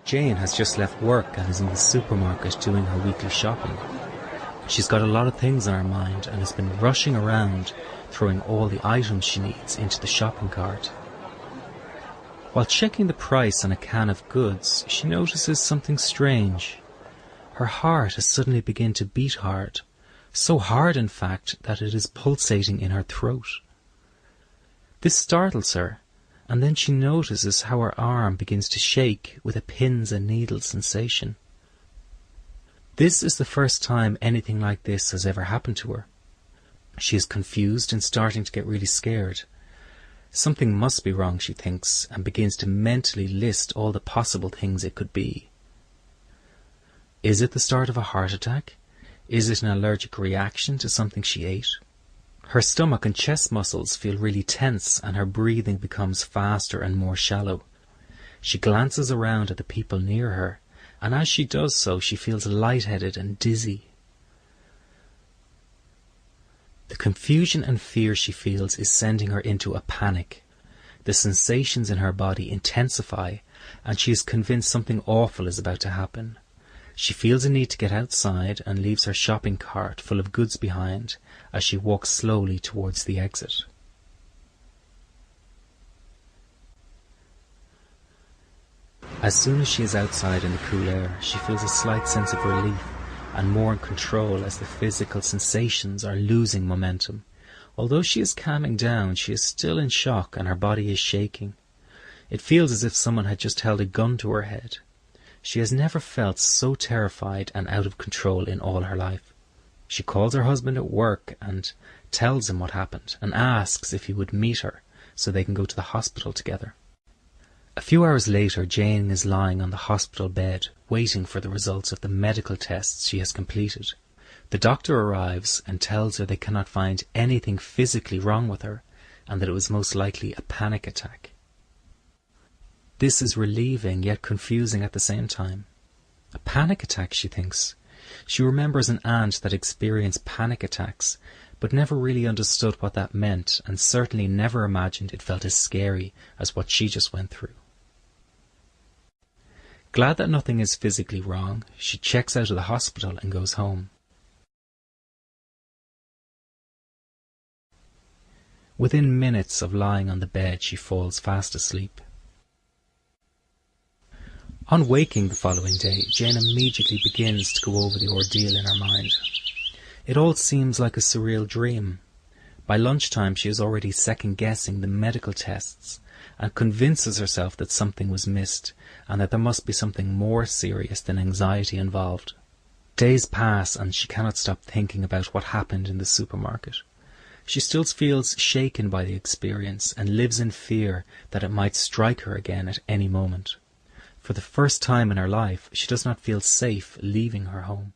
Jane has just left work and is in the supermarket doing her weekly shopping. She's got a lot of things on her mind and has been rushing around, throwing all the items she needs into the shopping cart. While checking the price on a can of goods, she notices something strange. Her heart has suddenly begun to beat hard, so hard in fact that it is pulsating in her throat. This startles her, and then she notices how her arm begins to shake with a pins and needles sensation. This is the first time anything like this has ever happened to her. She is confused and starting to get really scared. Something must be wrong, she thinks, and begins to mentally list all the possible things it could be. Is it the start of a heart attack? Is it an allergic reaction to something she ate? Her stomach and chest muscles feel really tense and her breathing becomes faster and more shallow. She glances around at the people near her, and as she does so she feels lightheaded and dizzy. The confusion and fear she feels is sending her into a panic. The sensations in her body intensify, and she is convinced something awful is about to happen. She feels a need to get outside and leaves her shopping cart full of goods behind as she walks slowly towards the exit. As soon as she is outside in the cool air, she feels a slight sense of relief and more in control as the physical sensations are losing momentum. Although she is calming down, she is still in shock and her body is shaking. It feels as if someone had just held a gun to her head. She has never felt so terrified and out of control in all her life. She calls her husband at work and tells him what happened and asks if he would meet her so they can go to the hospital together. A few hours later, Jane is lying on the hospital bed, waiting for the results of the medical tests she has completed. The doctor arrives and tells her they cannot find anything physically wrong with her, and that it was most likely a panic attack. This is relieving yet confusing at the same time. A panic attack, she thinks. She remembers an aunt that experienced panic attacks, but never really understood what that meant, and certainly never imagined it felt as scary as what she just went through. Glad that nothing is physically wrong, she checks out of the hospital and goes home. Within minutes of lying on the bed, she falls fast asleep. On waking the following day, Jane immediately begins to go over the ordeal in her mind. It all seems like a surreal dream. By lunchtime, she is already second-guessing the medical tests and convinces herself that something was missed and that there must be something more serious than anxiety involved. Days pass and she cannot stop thinking about what happened in the supermarket. She still feels shaken by the experience and lives in fear that it might strike her again at any moment. For the first time in her life, she does not feel safe leaving her home.